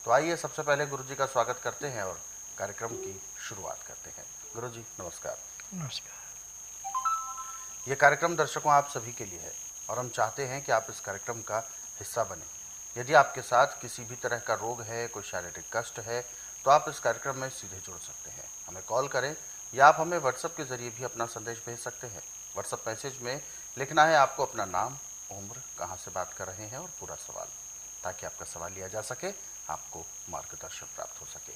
तो आइए सबसे पहले गुरुजी का स्वागत करते हैं और कार्यक्रम की शुरुआत करते हैं। गुरुजी नमस्कार। नमस्कार। ये कार्यक्रम दर्शकों आप सभी के लिए है और हम चाहते हैं कि आप इस कार्यक्रम का हिस्सा बने। यदि आपके साथ किसी भी तरह का रोग है, कोई शारीरिक कष्ट है, तो आप इस कार्यक्रम में सीधे जुड़ सकते हैं। हमें कॉल करें या आप हमें व्हाट्सएप के जरिए भी अपना संदेश भेज सकते हैं। व्हाट्सएप मैसेज में लिखना है आपको अपना नाम, उम्र, कहाँ से बात कर रहे हैं और पूरा सवाल, ताकि आपका सवाल लिया जा सके, आपको मार्गदर्शन प्राप्त हो सके।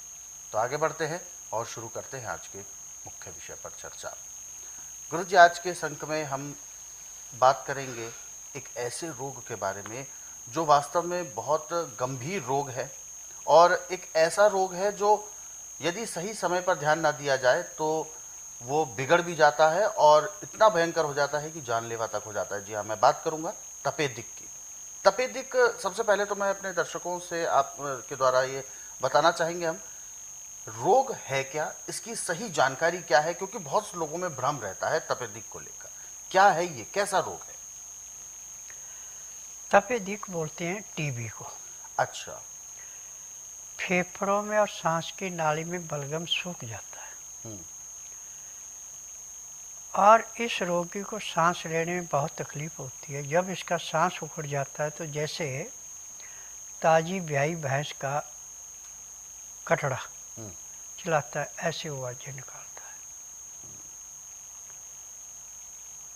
तो आगे बढ़ते हैं और शुरू करते हैं आज के मुख्य विषय पर चर्चा। गुरुजी, आज के इस अंक में हम बात करेंगे एक ऐसे रोग के बारे में जो वास्तव में बहुत गंभीर रोग है और एक ऐसा रोग है जो यदि सही समय पर ध्यान ना दिया जाए तो वो बिगड़ भी जाता है और इतना भयंकर हो जाता है कि जानलेवा तक हो जाता है। जी हाँ, मैं बात करूंगा तपेदिक की। तपेदिक, सबसे पहले तो मैं अपने दर्शकों से आप के द्वारा ये बताना चाहेंगे हम, रोग है क्या, इसकी सही जानकारी क्या है, क्योंकि बहुत से लोगों में भ्रम रहता है तपेदिक को लेकर। क्या है ये, कैसा रोग है? तपेदिक बोलते हैं टीबी को। अच्छा। फेफड़ों में और सांस की नाली में बलगम सूख जाता है और इस रोगी को सांस लेने में बहुत तकलीफ होती है। जब इसका सांस उखड़ जाता है तो जैसे ताजी ब्याई भैंस का कटड़ा चलाता है, ऐसे वो आवाज़ें निकालता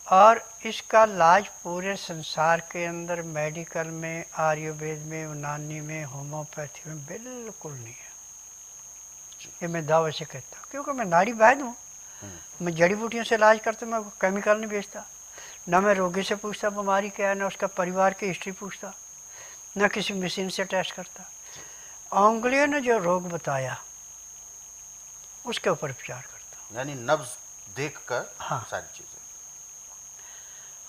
है। और इसका इलाज पूरे संसार के अंदर मेडिकल में, आयुर्वेद में, यूनानी में, होम्योपैथी में बिल्कुल नहीं है। ये मैं दावे से कहता हूँ, क्योंकि मैं नाड़ी वैद्य हूँ। मैं जड़ी बूटियों से इलाज करता, मैं केमिकल नहीं बेचता। न मैं रोगी से पूछता बीमारी क्या है, न उसका परिवार की हिस्ट्री पूछता, न किसी मशीन से टेस्ट करता। उंगलियों ने जो रोग बताया उसके ऊपर उपचार करता। यानी नब्ज देखकर हाँ। सारी चीजें।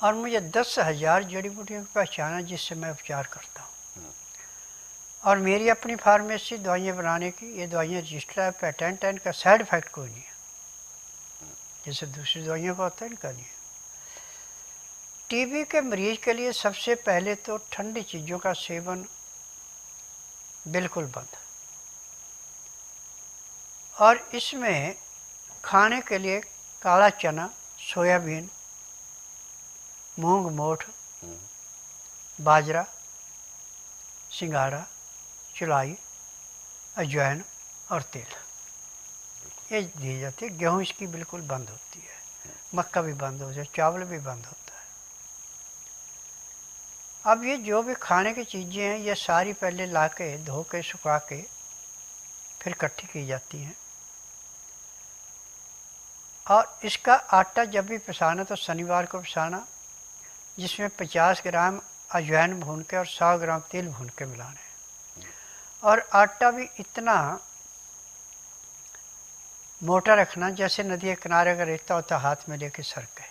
और मुझे 10,000 जड़ी बूटियों की पहचान है जिससे मैं उपचार करता हूँ। और मेरी अपनी फार्मेसी दवाइयाँ बनाने की, ये दवाइयाँ रजिस्टर है, पेटेंट है, इनका साइड इफेक्ट कोई नहीं है जैसे दूसरी दवाइयों का होता है, इनका नहीं है। टीबी के मरीज के लिए सबसे पहले तो ठंडी चीज़ों का सेवन बिल्कुल बंद, और इसमें खाने के लिए काला चना, सोयाबीन, मूंग मोठ, बाजरा, सिंघाड़ा, चुलाई, अजवाइन और तेल, ये दी जाती है। गेहूँ इसकी बिल्कुल बंद होती है, मक्का भी बंद हो जाए, चावल भी बंद होता है। अब ये जो भी खाने की चीज़ें हैं ये सारी पहले ला के धो के सुखा के फिर इकट्ठी की जाती हैं। और इसका आटा जब भी पिसाना तो शनिवार को पिसाना, जिसमें 50 ग्राम अजवाइन भून के और 100 ग्राम तेल भून के मिलाने। और आटा भी इतना मोटा रखना जैसे नदी के किनारे का रेता होता, हाथ में लेके सरके।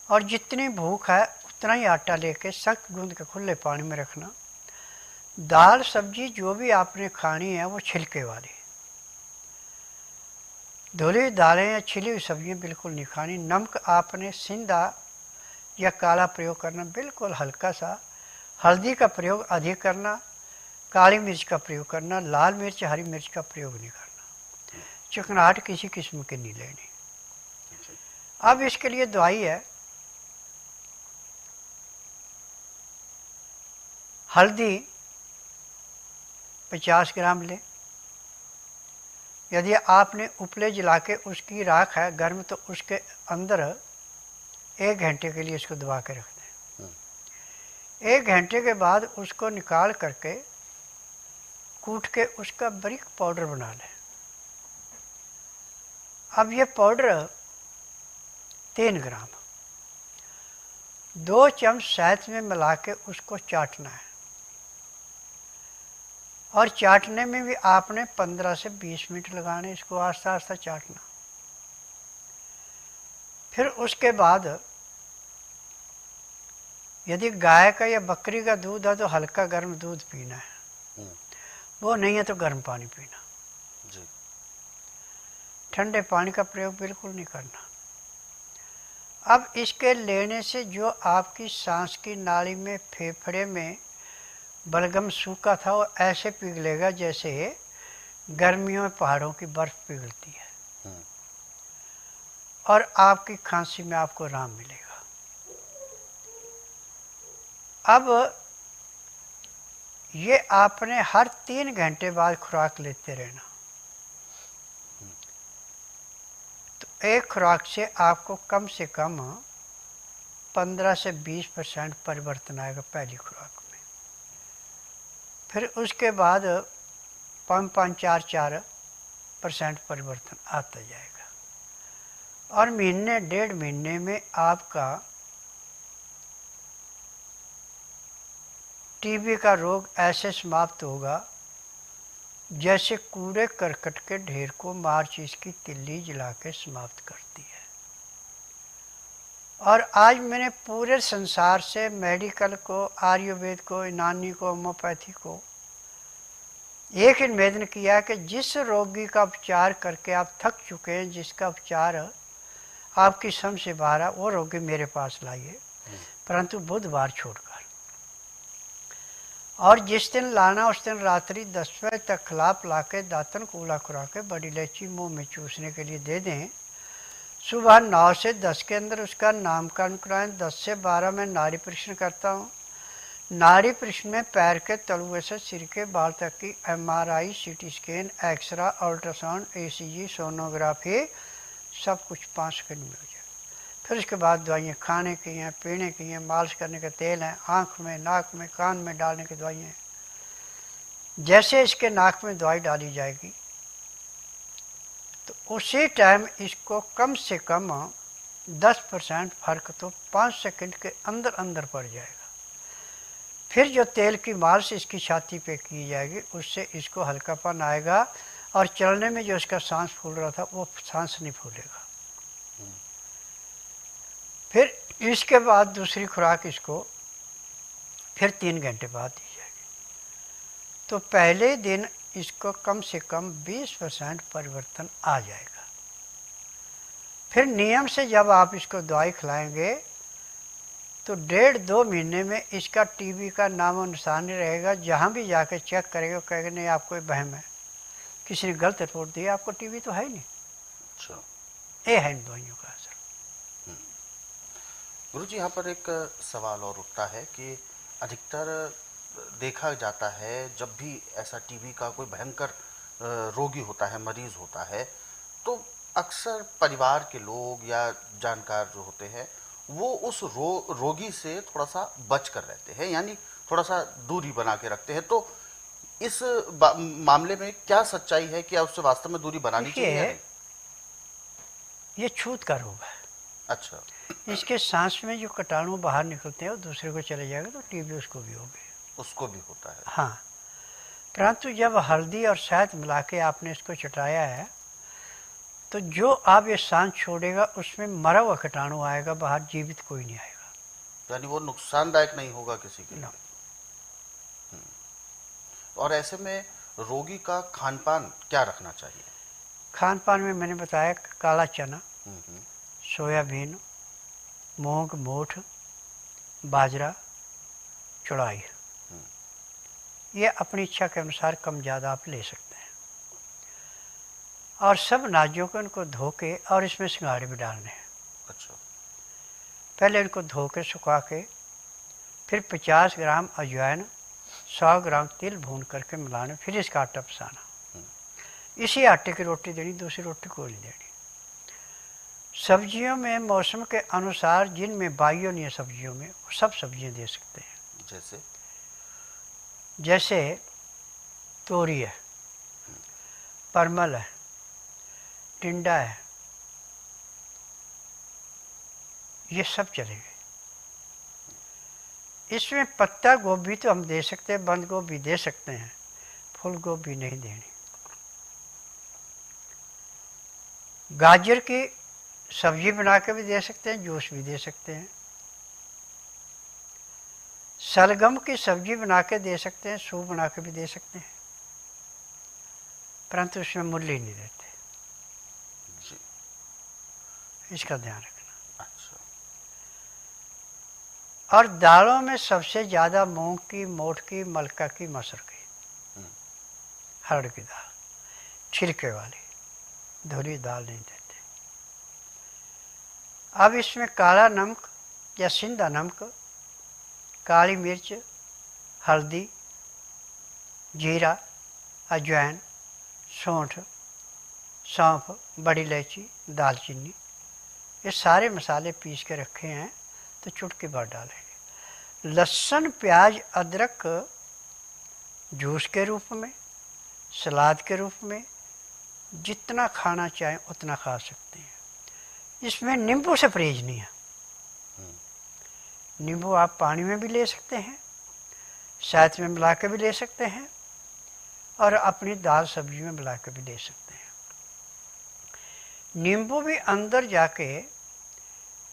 और जितनी भूख है उतना ही आटा लेके सख्त गूंद के खुले पानी में रखना। दाल सब्जी जो भी आपने खानी है वो छिलके वाली, धुली हुई दालें या छिली हुई सब्जियाँ बिल्कुल नहीं खानी। नमक आपने सिंधा या काला प्रयोग करना, बिल्कुल हल्का सा। हल्दी का प्रयोग अधिक करना, काली मिर्च का प्रयोग करना, लाल मिर्च, हरी मिर्च का प्रयोग नहीं करना। चिकनाहट किसी किस्म की नहीं लेनी। अब इसके लिए दवाई है, हल्दी 50 ग्राम लें। यदि आपने उपले जला के उसकी राख है गर्म, तो उसके अंदर 1 घंटे के लिए इसको दबा के रख दें। 1 घंटे के बाद उसको निकाल करके कूट के उसका बारीक पाउडर बना लें। अब ये पाउडर 3 ग्राम 2 चम्मच शहद में मिला के उसको चाटना है। और चाटने में भी आपने 15 से 20 मिनट लगाने, इसको आस्ता आस्ता चाटना। फिर उसके बाद यदि गाय का या बकरी का दूध है तो हल्का गर्म दूध पीना है, वो नहीं है तो गर्म पानी पीना जी। ठंडे पानी का प्रयोग बिल्कुल नहीं करना। अब इसके लेने से जो आपकी सांस की नाली में, फेफड़े में बलगम सूखा था, वो ऐसे पिघलेगा जैसे गर्मियों में पहाड़ों की बर्फ पिघलती है, और आपकी खांसी में आपको आराम मिलेगा। अब ये आपने हर 3 घंटे बाद खुराक लेते रहना। तो एक खुराक से आपको कम से कम 15 से 20% परिवर्तन आएगा पहली खुराक में। फिर उसके बाद 5-4% परिवर्तन आता जाएगा, और महीने 1.5 महीने में आपका टीबी का रोग ऐसे समाप्त होगा जैसे कूड़े करकट के ढेर को माचिस की तिल्ली जला के समाप्त करती है। और आज मैंने पूरे संसार से मेडिकल को, आयुर्वेद को, यूनानी को, होम्योपैथी को एक ही निवेदन किया कि जिस रोगी का उपचार करके आप थक चुके हैं, जिसका उपचार आपकी समझ से बाहर है, वो रोगी मेरे पास लाइए, परंतु बुधवार छोड़कर। और जिस दिन लाना उस दिन रात्रि 10 बजे तक खिलाप ला के दातन कूला खुरा के बड़ी इलायची मुंह में चूसने के लिए दे दें। सुबह 9 से 10 के अंदर उसका नामकरण कराएं। 10 से 12 में नाड़ी परीक्षण करता हूँ। नाड़ी परीक्षण में पैर के तलुए से सिर के बाल तक की MRI, CT scan, x-ray, ultrasound, ECG, sonography, सब कुछ 5 सेकंड में हो जाए। फिर उसके बाद दवाइयाँ खाने की हैं, पीने की हैं, मालिश करने के तेल हैं, आँख में, नाक में, कान में डालने की दवाइयाँ हैं। जैसे इसके नाक में दवाई डाली जाएगी तो उसी टाइम इसको कम से कम 10% फर्क तो 5 सेकंड के अंदर अंदर पड़ जाएगा। फिर जो तेल की मालिश इसकी छाती पे की जाएगी, उससे इसको हल्कापन आएगा, और चलने में जो इसका सांस फूल रहा था वो सांस नहीं फूलेगा। फिर इसके बाद दूसरी खुराक इसको फिर 3 घंटे बाद दी जाएगी। तो पहले दिन इसको कम से कम 20% परिवर्तन आ जाएगा। फिर नियम से जब आप इसको दवाई खिलाएंगे तो 1.5-2 महीने में इसका टीबी का नाम और निशान नहीं रहेगा। जहाँ भी जाके चेक करेगा कहेगा नहीं, आपको वहम है, किसी ने गलत रिपोर्ट दी, आपको टीबी तो है ही नहीं। अच्छा, ये है इन दवाइयों का असर। गुरुजी, यहाँ पर एक सवाल और उठता है कि अधिकतर देखा जाता है जब भी ऐसा टीबी का कोई भयंकर रोगी होता है, मरीज होता है, तो अक्सर परिवार के लोग या जानकार जो होते हैं वो उस रोगी से थोड़ा सा बच कर रहते हैं, यानी थोड़ा सा दूरी बना के रखते हैं। तो इस मामले में क्या सच्चाई है, क्या उससे वास्तव में दूरी बनानी चाहिए या नहीं? ये छूत का रोग है। अच्छा, इसके सांस में जो कीटाणु बाहर निकलते हैं वो दूसरे को चले जाएगा तो टीबी उसको भी होगी। उसको भी होता है। हाँ, परंतु जब हल्दी और शहद मिला के आपने इसको चटाया है तो जो आप ये सांस छोड़ेगा उसमें मरा हुआ कीटाणु आएगा बाहर, जीवित कोई नहीं आएगा। यानी वो नुकसानदायक नहीं होगा किसी के लिए। और ऐसे में रोगी का खान पान क्या रखना चाहिए? खान पान में मैंने बताया काला चना, सोयाबीन, मूंग, मोठ, बाजरा, चौड़ाई, ये अपनी इच्छा के अनुसार कम ज़्यादा आप ले सकते हैं। और सब अनाजों को इनको धो के और इसमें सिंगाड़े भी डालने हैं। अच्छा, पहले इनको धो के सुखा के फिर 50 ग्राम अजवाइन, 100 ग्राम तिल भून करके मिलाना, फिर इसका आटा पसाना। इसी आटे की रोटी देनी, दूसरी रोटी को नहीं देनी। सब्जियों में मौसम के अनुसार जिनमें बाइयों नहीं है सब्जियों में, वो सब सब्जियां दे सकते हैं। जैसे तोरी है, परमल है, टिंडा है, ये सब चलेंगे। इसमें पत्ता गोभी तो हम दे सकते हैं, बंद गोभी दे सकते हैं, फूल गोभी नहीं देनी। गाजर की सब्जी बना के भी दे सकते हैं, जूस भी दे सकते हैं। सलगम की सब्जी बना के दे सकते हैं, सूप बना के भी दे सकते हैं, परंतु उसमें मूली नहीं देते। इसका ध्यान रखना। अच्छा। और दालों में सबसे ज़्यादा मूंग की, मोठ की, मलका की, मसूर की, हरड़ की दाल, छिलके वाली, धुली दाल नहीं देते। अब इसमें काला नमक या सिंधा नमक, काली मिर्च, हल्दी, जीरा, अजवाइन, सौंठ, सौंफ, बड़ी इलायची, दालचीनी, ये सारे मसाले पीस के रखे हैं, तो चुटकी भर डालेंगे। लहसुन, प्याज, अदरक जूस के रूप में, सलाद के रूप में, जितना खाना चाहें उतना खा सकते हैं। इसमें नींबू से परहेज नहीं है। नींबू आप पानी में भी ले सकते हैं, शहद में मिला के भी ले सकते हैं, और अपनी दाल सब्जी में मिला के भी ले सकते हैं। नींबू भी अंदर जाके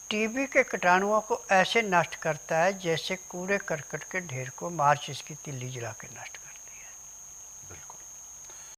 टीबी के कीटाणुओं को ऐसे नष्ट करता है जैसे कूड़े करकट के ढेर को माचिस की तिल्ली जला के नष्ट करता है।